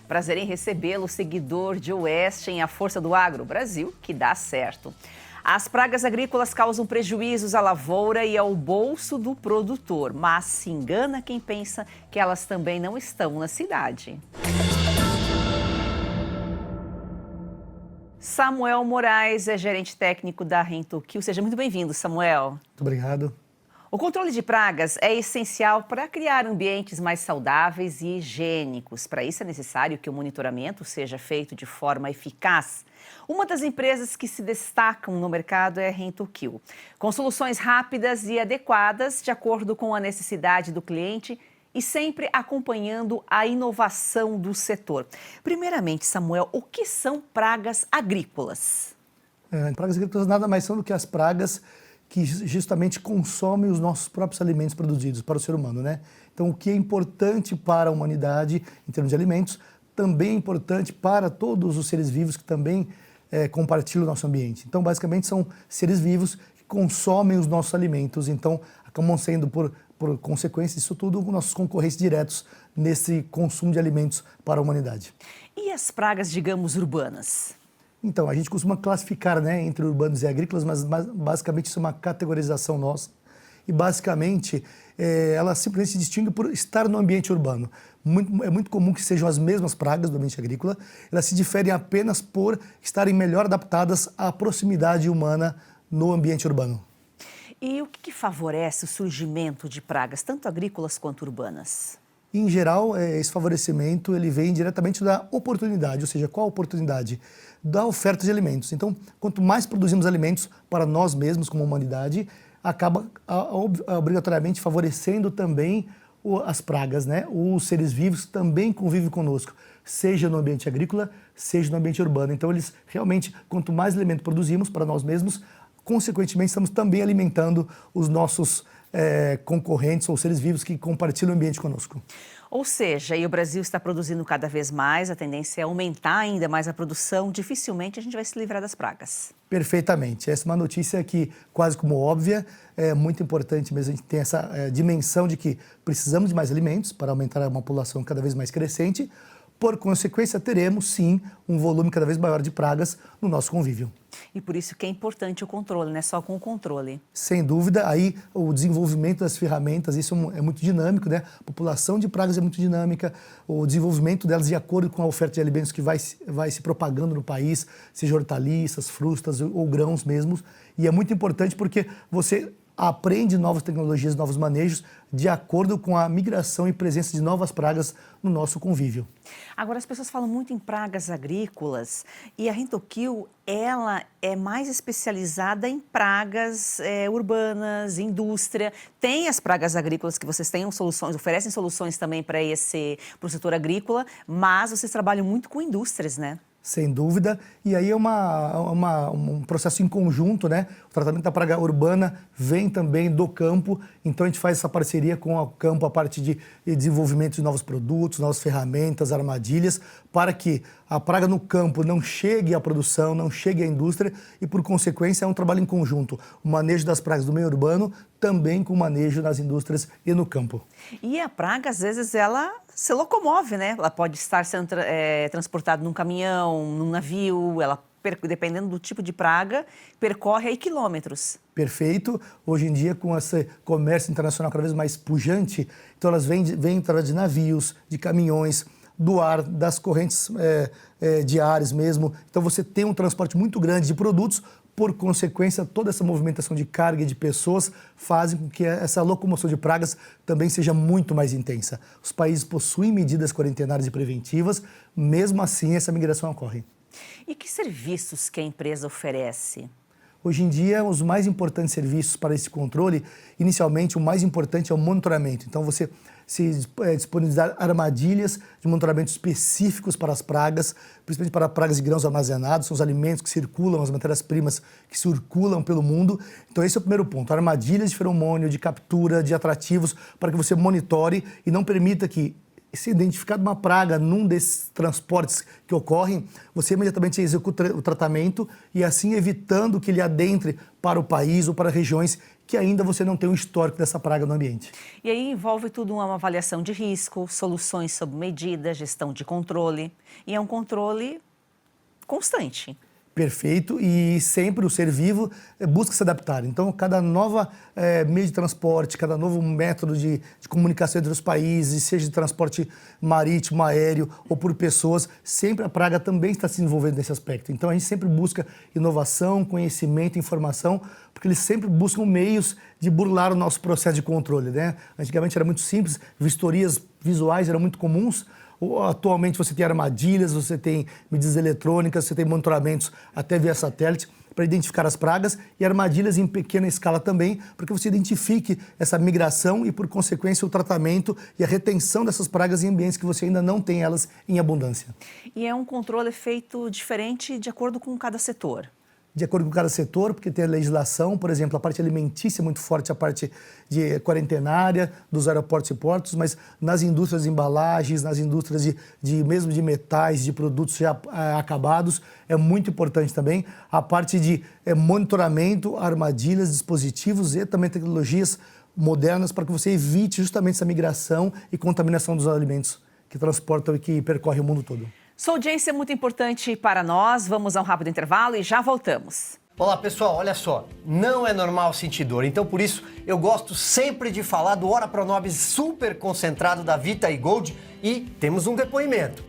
Prazer em recebê-lo, seguidor de Oeste em A Força do Agro, Brasil, que dá certo. As pragas agrícolas causam prejuízos à lavoura e ao bolso do produtor, mas se engana quem pensa que elas também não estão na cidade. Samuel Moraes é gerente técnico da Rentokil. Seja muito bem-vindo, Samuel. Muito obrigado. O controle de pragas é essencial para criar ambientes mais saudáveis e higiênicos. Para isso é necessário que o monitoramento seja feito de forma eficaz. Uma das empresas que se destacam no mercado é a Rentokil, com soluções rápidas e adequadas de acordo com a necessidade do cliente e sempre acompanhando a inovação do setor. Primeiramente, Samuel, o que são pragas agrícolas? Pragas agrícolas nada mais são do que as pragas que justamente consomem os nossos próprios alimentos produzidos para o ser humano, né? Então, o que é importante para a humanidade em termos de alimentos, também é importante para todos os seres vivos que também compartilham o nosso ambiente. Então, basicamente, são seres vivos que consomem os nossos alimentos, então acabam sendo, por consequência disso tudo, nossos concorrentes diretos nesse consumo de alimentos para a humanidade. E as pragas, digamos, urbanas? Então, a gente costuma classificar, né, entre urbanos e agrícolas, mas basicamente isso é uma categorização nossa. E basicamente, ela simplesmente se distingue por estar no ambiente urbano. É muito comum que sejam as mesmas pragas do ambiente agrícola, elas se diferem apenas por estarem melhor adaptadas à proximidade humana no ambiente urbano. E o que favorece o surgimento de pragas, tanto agrícolas quanto urbanas? Em geral, esse favorecimento ele vem diretamente da oportunidade, ou seja, qual a oportunidade? Da oferta de alimentos. Então, quanto mais produzimos alimentos para nós mesmos como humanidade, acaba obrigatoriamente favorecendo também as pragas, né? Os seres vivos também convivem conosco, seja no ambiente agrícola, seja no ambiente urbano. Então, eles realmente, quanto mais alimento produzimos para nós mesmos, consequentemente, estamos também alimentando os nossos concorrentes ou seres vivos que compartilham o ambiente conosco. Ou seja, e o Brasil está produzindo cada vez mais, a tendência é aumentar ainda mais a produção, dificilmente a gente vai se livrar das pragas. Perfeitamente. Essa é uma notícia que, quase como óbvia, é muito importante mesmo. A gente tem essa dimensão de que precisamos de mais alimentos para aumentar uma população cada vez mais crescente. Por consequência, teremos, sim, um volume cada vez maior de pragas no nosso convívio. E por isso que é importante o controle, não é só com o controle. Sem dúvida, aí o desenvolvimento das ferramentas, isso é muito dinâmico, né? A população de pragas é muito dinâmica, o desenvolvimento delas de acordo com a oferta de alimentos que vai se propagando no país, seja hortaliças, frutas ou grãos mesmo. E é muito importante porque você aprende novas tecnologias, novos manejos, de acordo com a migração e presença de novas pragas no nosso convívio. Agora, as pessoas falam muito em pragas agrícolas e a Rentokil, ela é mais especializada em pragas urbanas, indústria. Tem as pragas agrícolas que vocês têm soluções, oferecem soluções também para o setor agrícola, mas vocês trabalham muito com indústrias, né? Sem dúvida, e aí é um processo em conjunto, né? O tratamento da praga urbana vem também do campo, então a gente faz essa parceria com o campo, a parte de desenvolvimento de novos produtos, novas ferramentas, armadilhas, para que a praga no campo não chegue à produção, não chegue à indústria e, por consequência, é um trabalho em conjunto. O manejo das pragas do meio urbano também com o manejo nas indústrias e no campo. E a praga, às vezes, ela se locomove, né? Ela pode estar sendo transportada num caminhão, num navio, ela, dependendo do tipo de praga, percorre aí quilômetros. Perfeito. Hoje em dia, com esse comércio internacional cada vez mais pujante, então elas vêm através de navios, de caminhões, do ar, das correntes de ares mesmo. Então você tem um transporte muito grande de produtos. Por consequência, toda essa movimentação de carga e de pessoas fazem com que essa locomoção de pragas também seja muito mais intensa. Os países possuem medidas quarentenárias e preventivas, mesmo assim essa migração ocorre. E que serviços que a empresa oferece? Hoje em dia, os mais importantes serviços para esse controle, inicialmente o mais importante é o monitoramento. Então você se disponibilizar armadilhas de monitoramento específicos para as pragas, principalmente para pragas de grãos armazenados, são os alimentos que circulam, as matérias-primas que circulam pelo mundo. Então esse é o primeiro ponto, armadilhas de feromônio, de captura, de atrativos, para que você monitore e não permita que se identificar uma praga num desses transportes que ocorrem, você imediatamente executa o tratamento e assim evitando que ele adentre para o país ou para regiões que ainda você não tem um histórico dessa praga no ambiente. E aí envolve tudo uma avaliação de risco, soluções sob medida, gestão de controle. E é um controle constante. Perfeito, e sempre o ser vivo busca se adaptar. Então, cada nova meio de transporte, cada novo método de comunicação entre os países, seja de transporte marítimo, aéreo ou por pessoas, sempre a praga também está se desenvolvendo nesse aspecto. Então, a gente sempre busca inovação, conhecimento, informação, porque eles sempre buscam meios de burlar o nosso processo de controle, né? Antigamente era muito simples, vistorias visuais eram muito comuns. Atualmente você tem armadilhas, você tem medidas eletrônicas, você tem monitoramentos até via satélite para identificar as pragas e armadilhas em pequena escala também, para que você identifique essa migração e, por consequência, o tratamento e a retenção dessas pragas em ambientes que você ainda não tem elas em abundância. E é um controle feito diferente de acordo com cada setor. De acordo com cada setor, porque tem a legislação, por exemplo, a parte alimentícia é muito forte, a parte de quarentenária dos aeroportos e portos, mas nas indústrias de embalagens, nas indústrias mesmo de metais, de produtos já acabados, é muito importante também a parte de monitoramento, armadilhas, dispositivos e também tecnologias modernas para que você evite justamente essa migração e contaminação dos alimentos que transportam e que percorrem o mundo todo. Sua audiência é muito importante para nós. Vamos a um rápido intervalo e já voltamos. Olá pessoal, olha só, não é normal sentir dor, então por isso eu gosto sempre de falar do Ora Pronobis super concentrado da Vita e Gold e temos um depoimento.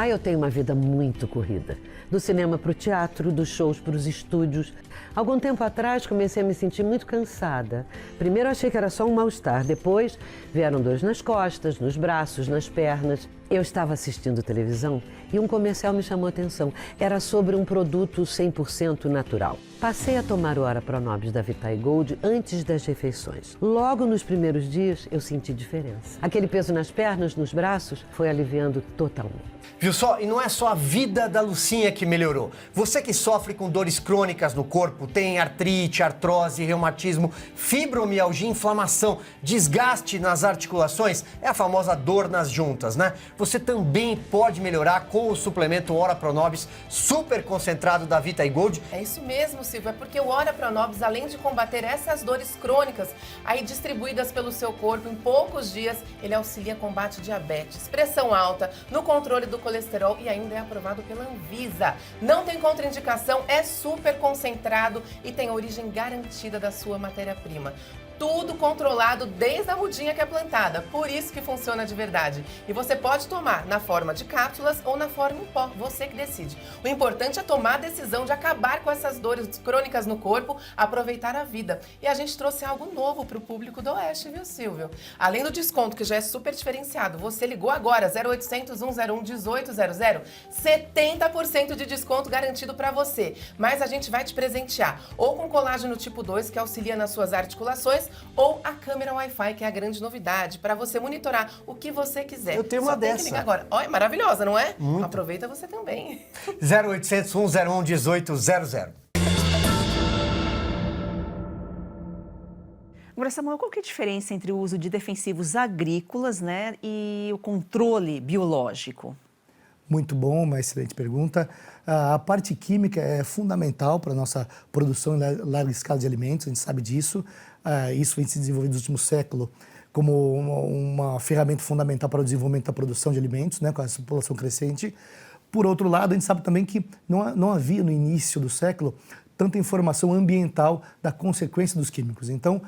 Eu tenho uma vida muito corrida. Do cinema para o teatro, dos shows para os estúdios. Algum tempo atrás comecei a me sentir muito cansada. Primeiro achei que era só um mal-estar, depois vieram dores nas costas, nos braços, nas pernas. Eu estava assistindo televisão e um comercial me chamou a atenção. Era sobre um produto 100% natural. Passei a tomar o Ora Pronobis da Vita Gold antes das refeições. Logo nos primeiros dias eu senti diferença. Aquele peso nas pernas, nos braços, foi aliviando totalmente. Viu só? E não é só a vida da Lucinha que melhorou. Você que sofre com dores crônicas no corpo, tem artrite, artrose, reumatismo, fibromialgia, inflamação, desgaste nas articulações, é a famosa dor nas juntas, né? Você também pode melhorar com o suplemento Ora Pronobis super concentrado da Vita Gold. É isso mesmo, Silvio. É porque o Ora Pronobis, além de combater essas dores crônicas, aí distribuídas pelo seu corpo em poucos dias, ele auxilia a combate diabetes, pressão alta, no controle do colesterol e ainda é aprovado pela Anvisa. Não tem contraindicação, é super concentrado e tem a origem garantida da sua matéria-prima. Tudo controlado desde a mudinha que é plantada, por isso que funciona de verdade. E você pode tomar na forma de cápsulas ou na forma em pó, você que decide. O importante é tomar a decisão de acabar com essas dores crônicas no corpo, aproveitar a vida. E a gente trouxe algo novo para o público do Oeste, viu, Silvio? Além do desconto, que já é super diferenciado, você ligou agora, 0800 101 1800, 70% de desconto garantido para você. Mas a gente vai te presentear ou com colágeno tipo 2, que auxilia nas suas articulações, ou a câmera Wi-Fi, que é a grande novidade, para você monitorar o que você quiser. Eu tenho uma Só tem dessa. que ligar agora. Olha, maravilhosa, não é? Muito. Aproveita você também. 0800 101 1800. Agora, Samuel, qual que é a diferença entre o uso de defensivos agrícolas, né, e o controle biológico? Muito bom, uma excelente pergunta. A parte química é fundamental para a nossa produção em larga escala de alimentos, a gente sabe disso. Isso vem se desenvolvendo no último século como uma ferramenta fundamental para o desenvolvimento da produção de alimentos, né, com essa população crescente. Por outro lado, a gente sabe também que não havia no início do século tanta informação ambiental da consequência dos químicos. Então,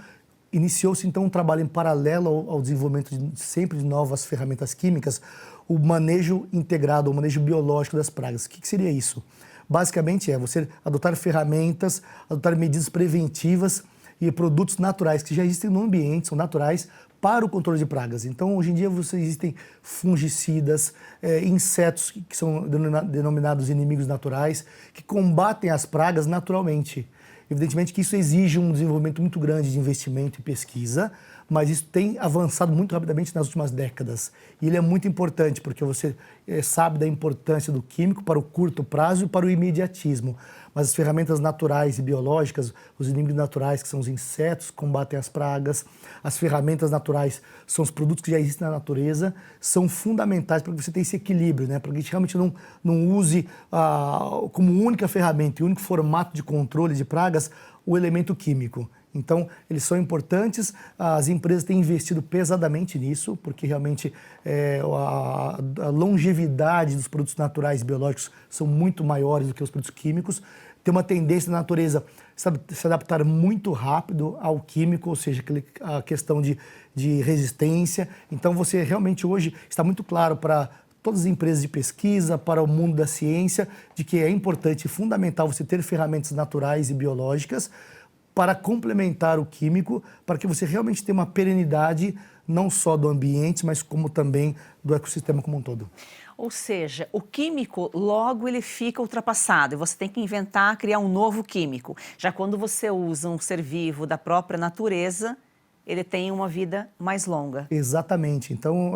iniciou-se então um trabalho em paralelo ao desenvolvimento sempre de novas ferramentas químicas, o manejo integrado, o manejo biológico das pragas. O que seria isso? Basicamente é você adotar ferramentas, adotar medidas preventivas e produtos naturais que já existem no ambiente, são naturais, para o controle de pragas. Então, hoje em dia, existem fungicidas, insetos que são denominados inimigos naturais, que combatem as pragas naturalmente. Evidentemente que isso exige um desenvolvimento muito grande de investimento e pesquisa, mas isso tem avançado muito rapidamente nas últimas décadas. E ele é muito importante, porque você sabe da importância do químico para o curto prazo e para o imediatismo. Mas as ferramentas naturais e biológicas, os inimigos naturais, que são os insetos, combatem as pragas, as ferramentas naturais são os produtos que já existem na natureza, são fundamentais para que você tenha esse equilíbrio, né? Para que a gente realmente não use como única ferramenta e único formato de controle de pragas o elemento químico. Então, eles são importantes, as empresas têm investido pesadamente nisso, porque realmente a longevidade dos produtos naturais e biológicos são muito maiores do que os produtos químicos. Tem uma tendência na natureza se adaptar muito rápido ao químico, ou seja, a questão de resistência. Então, você realmente hoje está muito claro para todas as empresas de pesquisa, para o mundo da ciência, de que é importante e fundamental você ter ferramentas naturais e biológicas para complementar o químico, para que você realmente tenha uma perenidade não só do ambiente, mas como também do ecossistema como um todo. Ou seja, o químico logo ele fica ultrapassado e você tem que inventar, criar um novo químico. Já quando você usa um ser vivo da própria natureza, ele tem uma vida mais longa. Exatamente. Então,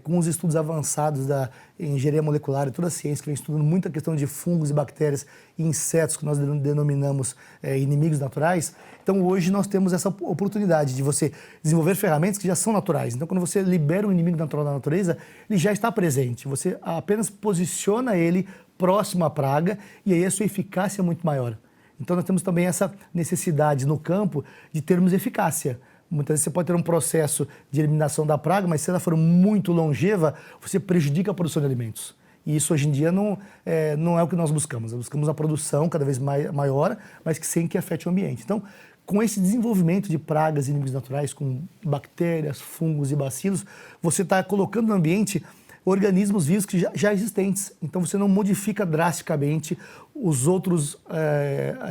com os estudos avançados da engenharia molecular e toda a ciência que vem estudando muita questão de fungos e bactérias e insetos que nós denominamos inimigos naturais, então hoje nós temos essa oportunidade de você desenvolver ferramentas que já são naturais. Então, quando você libera um inimigo natural da natureza, ele já está presente. Você apenas posiciona ele próximo à praga e aí a sua eficácia é muito maior. Então, nós temos também essa necessidade no campo de termos eficácia. Muitas vezes você pode ter um processo de eliminação da praga, mas se ela for muito longeva, você prejudica a produção de alimentos. E isso hoje em dia não é o que nós buscamos. Nós buscamos a produção cada vez maior, mas que sem que afete o ambiente. Então, com esse desenvolvimento de pragas e inimigos naturais, com bactérias, fungos e bacilos, você está colocando no ambiente organismos vivos que já existentes. Então, você não modifica drasticamente os outros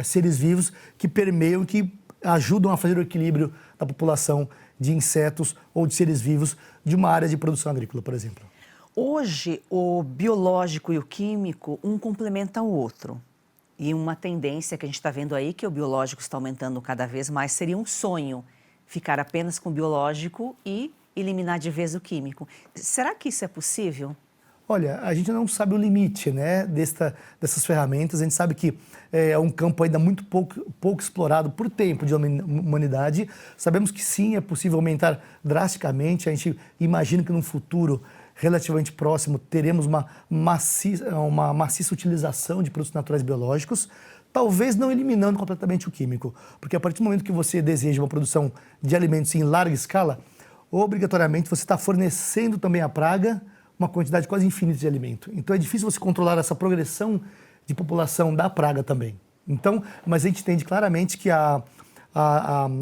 seres vivos que permeiam, que ajudam a fazer o equilíbrio da população de insetos ou de seres vivos de uma área de produção agrícola, por exemplo. Hoje, o biológico e o químico, um complementa o outro. E uma tendência que a gente está vendo aí, que o biológico está aumentando cada vez mais, seria um sonho, ficar apenas com o biológico e eliminar de vez o químico. Será que isso é possível? Olha, a gente não sabe o limite, né, dessas ferramentas. A gente sabe que é um campo ainda muito pouco explorado por tempo de humanidade. Sabemos que sim, é possível aumentar drasticamente. A gente imagina que num futuro relativamente próximo teremos uma maciça utilização de produtos naturais biológicos, talvez não eliminando completamente o químico, porque a partir do momento que você deseja uma produção de alimentos em larga escala, obrigatoriamente você está fornecendo também à praga uma quantidade quase infinita de alimento. Então é difícil você controlar essa progressão de população da praga também. Então, mas a gente entende claramente que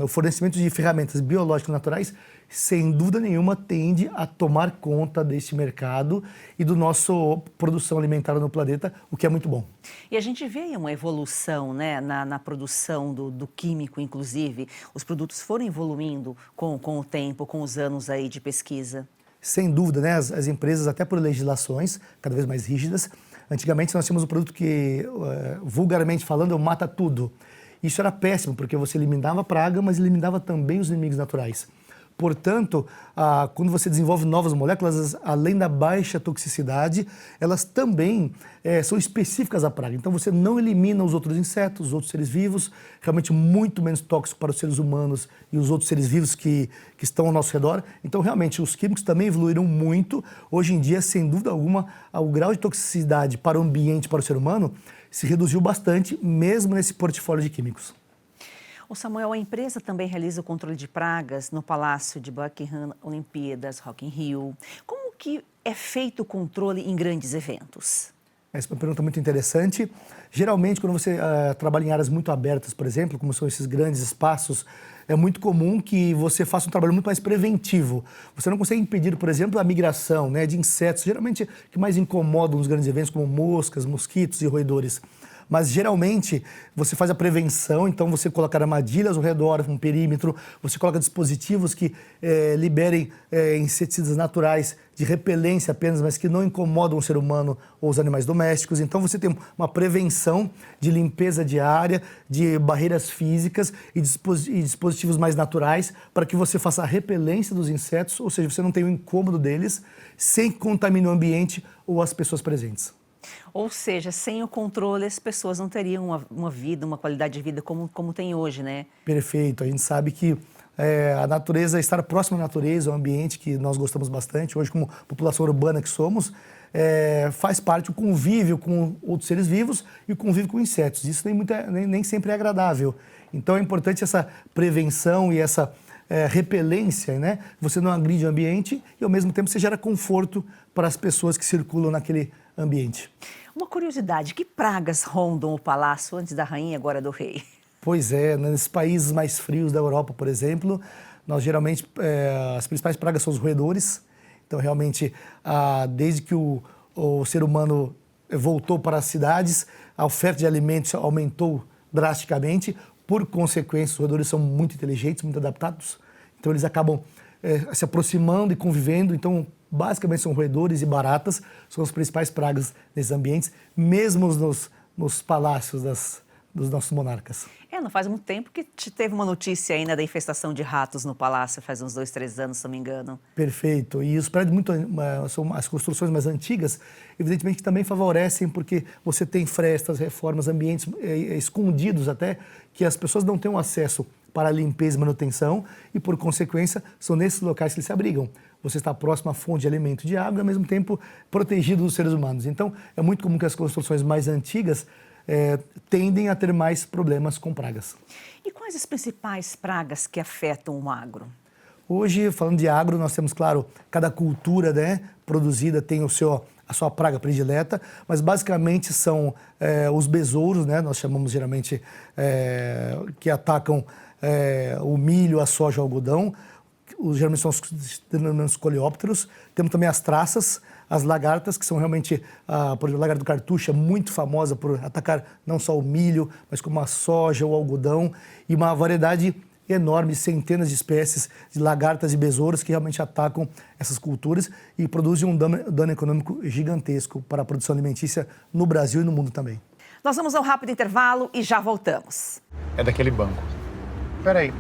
o fornecimento de ferramentas biológicas naturais, sem dúvida nenhuma, tende a tomar conta deste mercado e do nosso produção alimentar no planeta, o que é muito bom. E a gente vê uma evolução, né, na produção do químico, inclusive. Os produtos foram evoluindo com o tempo, com os anos aí de pesquisa. Sem dúvida, né? As empresas, até por legislações cada vez mais rígidas, antigamente nós tínhamos um produto que, vulgarmente falando, mata tudo. Isso era péssimo, porque você eliminava a praga, mas eliminava também os inimigos naturais. Portanto, quando você desenvolve novas moléculas, além da baixa toxicidade, elas também são específicas à praga. Então, você não elimina os outros insetos, os outros seres vivos, realmente muito menos tóxico para os seres humanos e os outros seres vivos que estão ao nosso redor. Então, realmente, os químicos também evoluíram muito. Hoje em dia, sem dúvida alguma, o grau de toxicidade para o ambiente, para o ser humano, se reduziu bastante, mesmo nesse portfólio de químicos. O Samuel, a empresa também realiza o controle de pragas no Palácio de Buckingham, Olimpíadas, Rock in Rio. Como que é feito o controle em grandes eventos? Essa é uma pergunta muito interessante. Geralmente, quando você trabalha em áreas muito abertas, por exemplo, como são esses grandes espaços, é muito comum que você faça um trabalho muito mais preventivo. Você não consegue impedir, por exemplo, a migração, né, de insetos, geralmente que mais incomodam nos grandes eventos, como moscas, mosquitos e roedores. Mas geralmente você faz a prevenção, então você coloca armadilhas ao redor, um perímetro, você coloca dispositivos que liberem inseticidas naturais de repelência apenas, mas que não incomodam o ser humano ou os animais domésticos. Então você tem uma prevenção de limpeza diária, de barreiras físicas e dispositivos mais naturais para que você faça a repelência dos insetos, ou seja, você não tem o incômodo deles, sem que contamine o ambiente ou as pessoas presentes. Ou seja, sem o controle, as pessoas não teriam uma vida, uma qualidade de vida como tem hoje, né? Perfeito. A gente sabe que a natureza, estar próximo à natureza, é um ambiente que nós gostamos bastante. Hoje, como população urbana que somos, faz parte do convívio com outros seres vivos e o convívio com insetos. Isso nem sempre é agradável. Então, é importante essa prevenção e essa repelência, né? Você não agride o ambiente e, ao mesmo tempo, você gera conforto para as pessoas que circulam naquele ambiente. Uma curiosidade, que pragas rondam o palácio antes da rainha, agora do rei? Pois é, nesses países mais frios da Europa, por exemplo, nós geralmente, as principais pragas são os roedores. Então, realmente, desde que o ser humano voltou para as cidades, a oferta de alimentos aumentou drasticamente. Por consequência, os roedores são muito inteligentes, muito adaptados. Então, eles acabam se aproximando e convivendo. Então, basicamente, são roedores e baratas, são as principais pragas nesses ambientes, mesmo nos palácios dos nossos monarcas. Não faz muito tempo que teve uma notícia ainda da infestação de ratos no palácio, faz uns 2, 3 anos, se não me engano. Perfeito. E os prédios são as construções mais antigas, evidentemente que também favorecem, porque você tem frestas, reformas, ambientes escondidos até, que as pessoas não têm um acesso para a limpeza e manutenção e, por consequência, são nesses locais que eles se abrigam. Você está próximo à fonte de alimento e de água e, ao mesmo tempo, protegido dos seres humanos. Então, é muito comum que as construções mais antigas tendem a ter mais problemas com pragas. E quais as principais pragas que afetam o agro? Hoje, falando de agro, nós temos, claro, cada cultura, né, produzida tem a sua praga predileta, mas basicamente são os besouros, né, nós chamamos geralmente, que atacam o milho, a soja, o algodão. Geralmente são os denominados coleópteros. Temos também as traças, as lagartas, que são realmente, por exemplo, a lagarta do cartucho é muito famosa por atacar não só o milho, mas como a soja, o algodão, e uma variedade enorme, centenas de espécies de lagartas e besouros que realmente atacam essas culturas e produzem um dano econômico gigantesco para a produção alimentícia no Brasil e no mundo também. Nós vamos a um rápido intervalo e já voltamos. É daquele banco. Peraí,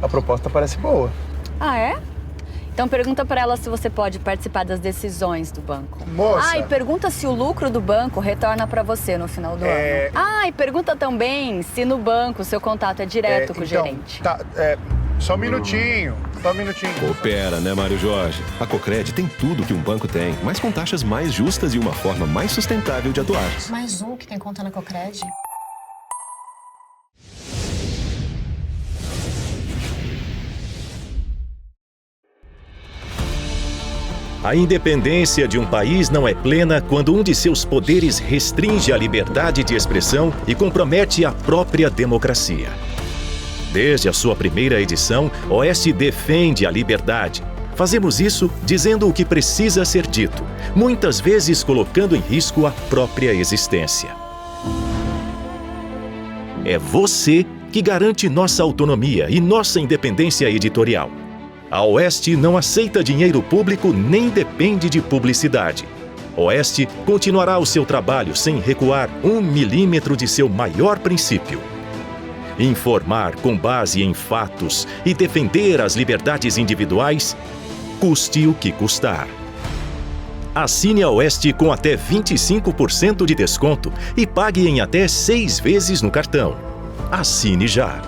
a proposta parece boa. Ah, é? Então pergunta para ela se você pode participar das decisões do banco. Moça! E pergunta se o lucro do banco retorna para você no final do ano. E pergunta também se no banco seu contato é direto com o gerente. Tá, só um minutinho. Coopera, né, Mário Jorge? A Cocred tem tudo que um banco tem, mas com taxas mais justas e uma forma mais sustentável de atuar. Mais um que tem conta na Cocred? A independência de um país não é plena quando um de seus poderes restringe a liberdade de expressão e compromete a própria democracia. Desde a sua primeira edição, Oeste defende a liberdade. Fazemos isso dizendo o que precisa ser dito, muitas vezes colocando em risco a própria existência. É você que garante nossa autonomia e nossa independência editorial. A Oeste não aceita dinheiro público nem depende de publicidade. Oeste continuará o seu trabalho sem recuar 1 milímetro de seu maior princípio. Informar com base em fatos e defender as liberdades individuais, custe o que custar. Assine a Oeste com até 25% de desconto e pague em até 6 vezes no cartão. Assine já!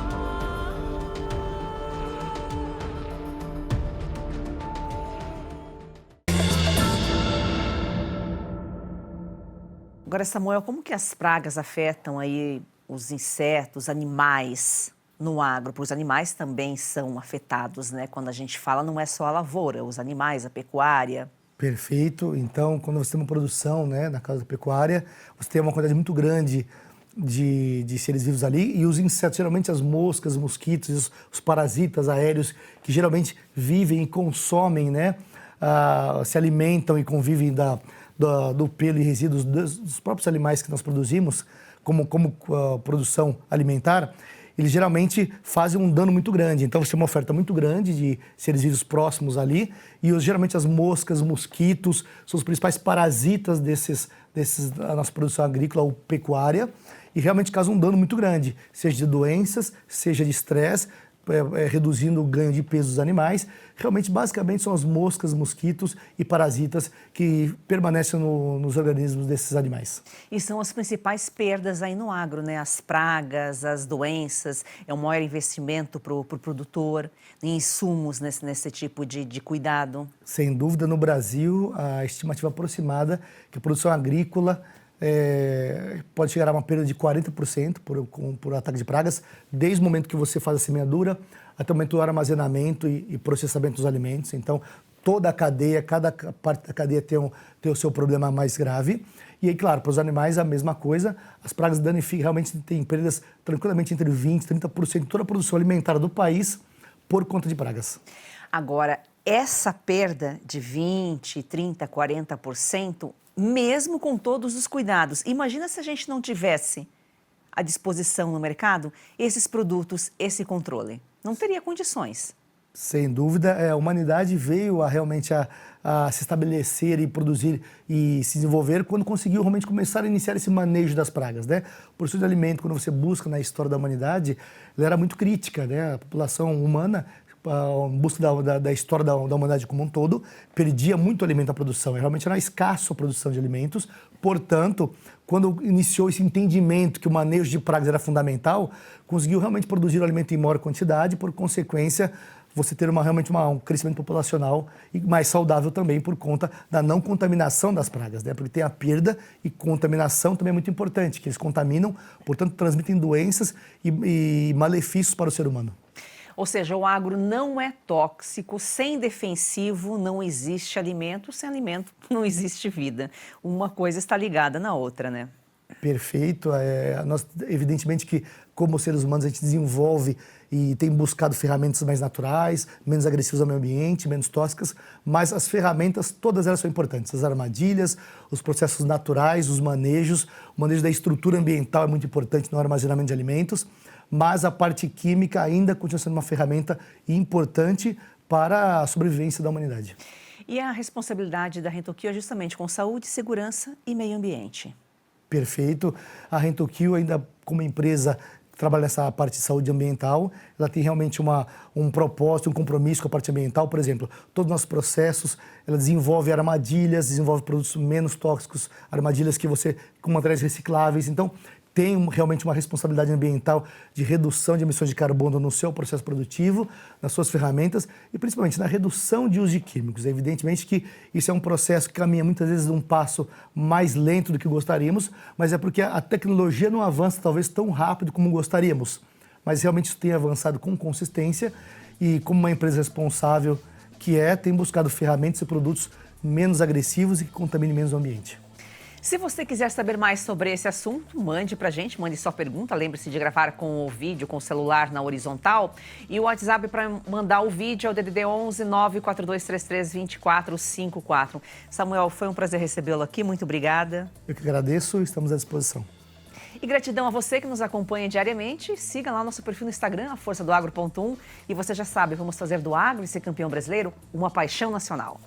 Agora, Samuel, como que as pragas afetam aí os insetos, animais no agro? Porque os animais também são afetados, né? Quando a gente fala, não é só a lavoura, os animais, a pecuária. Perfeito. Então, quando você tem uma produção, né, na casa da pecuária, você tem uma quantidade muito grande de seres vivos ali e os insetos, geralmente as moscas, os mosquitos, os parasitas aéreos, que geralmente vivem e consomem, né, se alimentam e convivem do pelo e resíduos dos próprios animais que nós produzimos, como produção alimentar, eles geralmente fazem um dano muito grande. Então, você tem uma oferta muito grande de seres vivos próximos ali e geralmente as moscas, mosquitos, são os principais parasitas da nossa produção agrícola ou pecuária e realmente causam um dano muito grande, seja de doenças, seja de estresse, reduzindo o ganho de peso dos animais. Realmente, basicamente, são as moscas, mosquitos e parasitas que permanecem nos organismos desses animais. E são as principais perdas aí no agro, né? As pragas, as doenças, é o maior investimento para o produtor, em insumos nesse tipo de cuidado. Sem dúvida, no Brasil, a estimativa aproximada que a produção agrícola pode chegar a uma perda de 40% por ataque de pragas, desde o momento que você faz a semeadura até o momento do armazenamento e processamento dos alimentos. Então, toda a cadeia, cada parte da cadeia tem o seu problema mais grave. E aí, claro, para os animais a mesma coisa. As pragas danificam, realmente tem perdas tranquilamente entre 20% e 30% de toda a produção alimentar do país por conta de pragas. Agora, essa perda de 20%, 30%, 40%, mesmo com todos os cuidados, imagina se a gente não tivesse à disposição no mercado esses produtos, esse controle. Não teria condições. Sem dúvida, a humanidade veio realmente a se estabelecer e produzir e se desenvolver quando conseguiu realmente começar a iniciar esse manejo das pragas, né? O produção de alimento, quando você busca na história da humanidade, ela era muito crítica, né? A população humana, em busca da história da humanidade como um todo, perdia muito alimento à produção. Realmente era escasso a produção de alimentos. Portanto, quando iniciou esse entendimento que o manejo de pragas era fundamental, conseguiu realmente produzir o alimento em maior quantidade, por consequência, você ter realmente um crescimento populacional e mais saudável também por conta da não contaminação das pragas, né? Porque tem a perda e contaminação também é muito importante, que eles contaminam, portanto, transmitem doenças e malefícios para o ser humano. Ou seja, o agro não é tóxico, sem defensivo não existe alimento, sem alimento não existe vida. Uma coisa está ligada na outra, né? Perfeito. Nós, evidentemente que, como seres humanos, a gente desenvolve e tem buscado ferramentas mais naturais, menos agressivas ao meio ambiente, menos tóxicas, mas as ferramentas, todas elas são importantes. As armadilhas, os processos naturais, os manejos, o manejo da estrutura ambiental é muito importante no armazenamento de alimentos, mas a parte química ainda continua sendo uma ferramenta importante para a sobrevivência da humanidade. E a responsabilidade da Rentokil é justamente com saúde, segurança e meio ambiente. Perfeito. A Rentokil, ainda como empresa que trabalha nessa parte de saúde ambiental, ela tem realmente um propósito, um compromisso com a parte ambiental. Por exemplo, todos os nossos processos, ela desenvolve armadilhas, desenvolve produtos menos tóxicos, armadilhas com materiais recicláveis. Então, tem realmente uma responsabilidade ambiental de redução de emissões de carbono no seu processo produtivo, nas suas ferramentas e principalmente na redução de uso de químicos. Evidentemente que isso é um processo que caminha muitas vezes um passo mais lento do que gostaríamos, mas é porque a tecnologia não avança talvez tão rápido como gostaríamos. Mas realmente isso tem avançado com consistência e como uma empresa responsável tem buscado ferramentas e produtos menos agressivos e que contaminem menos o ambiente. Se você quiser saber mais sobre esse assunto, mande pra gente, mande sua pergunta. Lembre-se de gravar com o vídeo, com o celular na horizontal. E o WhatsApp para mandar o vídeo é o DDD 11 94233 2454. Samuel, foi um prazer recebê-lo aqui. Muito obrigada. Eu que agradeço e estamos à disposição. E gratidão a você que nos acompanha diariamente. Siga lá nosso perfil no Instagram, aforçadoagro.1. E você já sabe, vamos fazer do agro e ser campeão brasileiro uma paixão nacional.